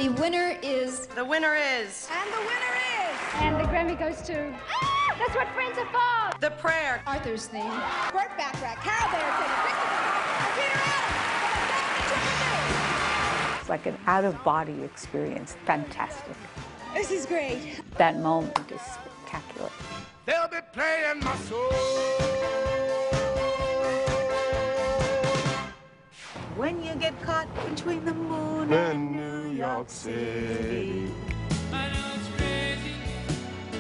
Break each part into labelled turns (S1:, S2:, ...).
S1: The winner is...
S2: The winner is...
S3: And the winner is...
S4: And the Grammy goes to... Ah! That's what friends are for!
S2: The Prayer.
S1: Arthur's theme.
S3: Burt Bacharach, Carole Bayer Sager, Peter Adams.
S5: It's like an out-of-body experience. Fantastic.
S3: This is great.
S5: That moment is spectacular.
S6: They'll be playing my soul.
S5: When you get caught between the moon and New York City.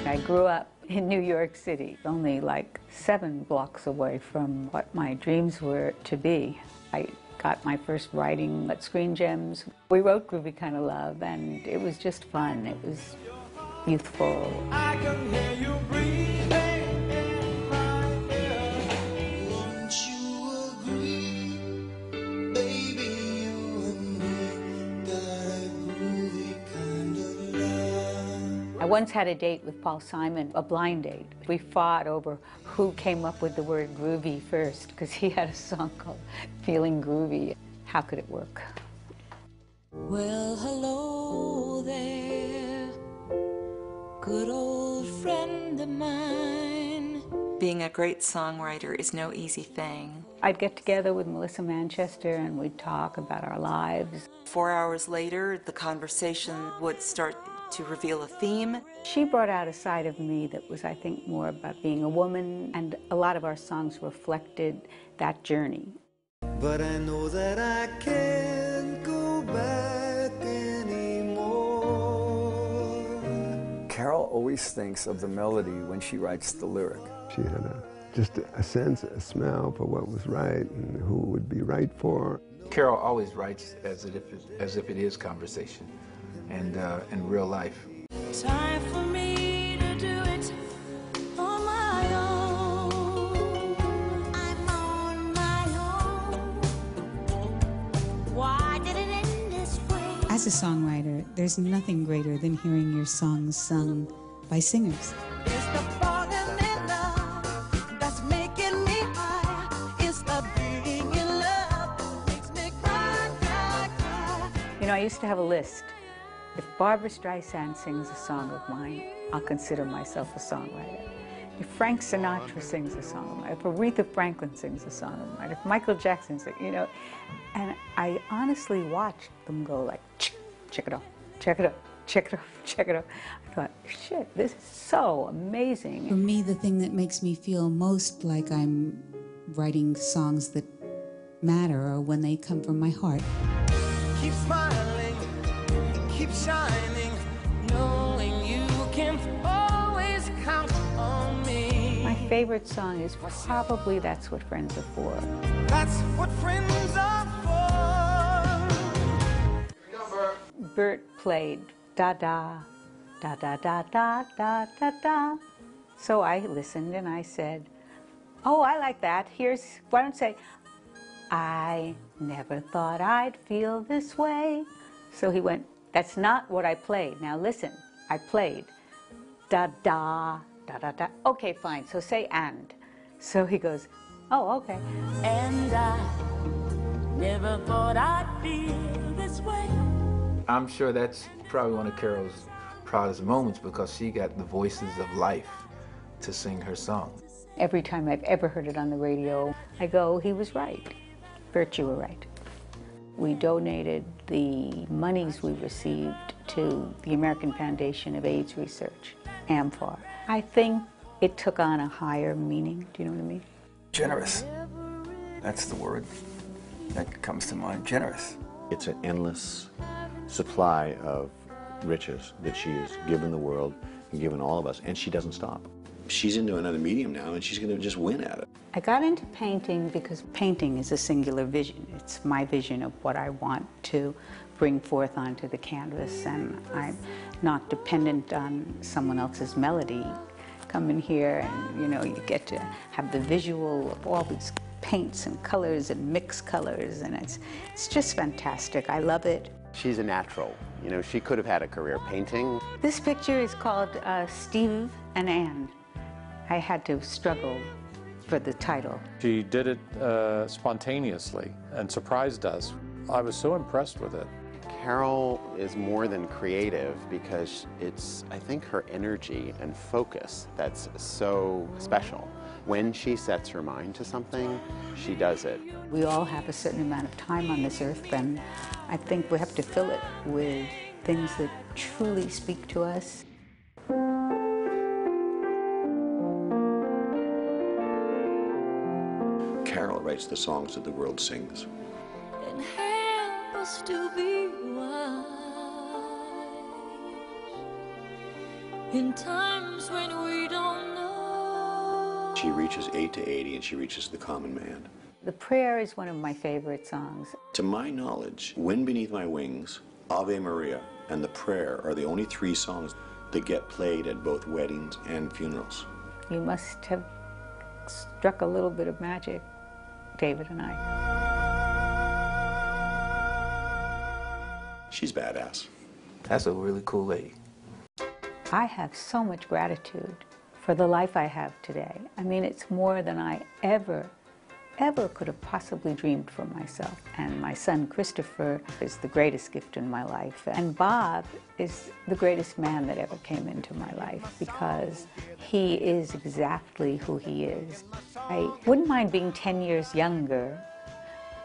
S5: I grew up in New York City, only like 7 blocks away from what my dreams were to be. I got my first writing at Screen Gems. We wrote Groovy Kind of Love, and it was just fun. It was youthful.
S6: I can hear you breathing in my ear. Won't you agree, baby, you and me got a groovy kind of love.
S5: I once had a date with Paul Simon, a blind date. We fought over who came up with the word groovy first, because he had a song called Feeling Groovy. How could it work?
S7: Well, hello there, good old friend of mine.
S8: Being a great songwriter is no easy thing.
S5: I'd get together with Melissa Manchester and we'd talk about our lives.
S8: 4 hours later, the conversation would start to reveal a theme.
S5: She brought out a side of me that was, I think, more about being a woman, and a lot of our songs reflected that journey.
S6: But I know that I can't go back anymore.
S9: Carole always thinks of the melody when she writes the lyric.
S10: She had just a sense, a smell for what was right and who would be right for.
S11: Carole always writes as if it is conversation and in real life.
S7: Time for me to do it on my own. I'm on my own. Why did it end this way?
S12: As a songwriter, there's nothing greater than hearing your songs sung by singers.
S7: It's the falling in love that's making me high. It's the being in love makes me cry, cry, cry.
S5: You know, I used to have a list. If Barbra Streisand sings a song of mine, I'll consider myself a songwriter. If Frank Sinatra sings a song of mine, if Aretha Franklin sings a song of mine, if Michael Jackson sings, you know, and I honestly watched them go like, check it off, check it off, check it off, check it off. I thought, shit, this is so amazing.
S12: For me, the thing that makes me feel most like I'm writing songs that matter are when they come from my heart.
S6: Keep smiling, keep shining, knowing you can always count on me.
S5: My favorite song is probably That's What Friends Are For.
S6: That's what friends are for.
S5: Burt played da-da, da-da-da-da-da-da-da. So I listened and I said, oh, I like that. Why don't you say, I never thought I'd feel this way. So he went, that's not what I played. Now listen, I played da-da, da-da-da. Okay, fine, so say and. So he goes, oh, okay.
S7: And I never thought I'd feel this way.
S11: I'm sure that's probably one of Carole's proudest moments because she got the voices of life to sing her song.
S5: Every time I've ever heard it on the radio, I go, he was right. Burt, you were right. We donated the monies we received to the American Foundation of AIDS Research, AMFAR. I think it took on a higher meaning. Do you know what I mean?
S9: Generous. That's the word that comes to mind, generous.
S13: It's an endless supply of riches that she has given the world and given all of us, and she doesn't stop. She's into another medium now, and she's going to just win at it.
S5: I got into painting because painting is a singular vision. It's my vision of what I want to bring forth onto the canvas, and I'm not dependent on someone else's melody. Come in here and, you know, you get to have the visual of all these paints and colors and mixed colors, and it's just fantastic. I love it.
S14: She's a natural. You know, she could have had a career painting.
S5: This picture is called Steve and Anne. I had to struggle for the title.
S15: She did it spontaneously and surprised us. I was so impressed with it.
S14: Carole is more than creative because it's, I think, her energy and focus that's so special. When she sets her mind to something, she does it.
S5: We all have a certain amount of time on this earth, and I think we have to fill it with things that truly speak to us.
S13: Carole writes the songs that the world sings.
S7: And help us to be wise in times when we don't know.
S13: She reaches 8 to 80 and she reaches the common man.
S5: The Prayer is one of my favorite songs.
S13: To my knowledge, Wind Beneath My Wings, Ave Maria, and The Prayer are the only 3 songs that get played at both weddings and funerals.
S5: You must have struck a little bit of magic, David and I.
S13: She's badass.
S11: That's a really cool lady.
S5: I have so much gratitude for the life I have today. I mean, it's more than I ever could have possibly dreamed for myself. And my son Christopher is the greatest gift in my life. And Bob is the greatest man that ever came into my life because he is exactly who he is. I wouldn't mind being 10 years younger,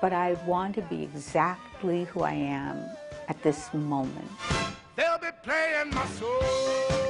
S5: but I want to be exactly who I am at this moment.
S6: They'll be playing my soul.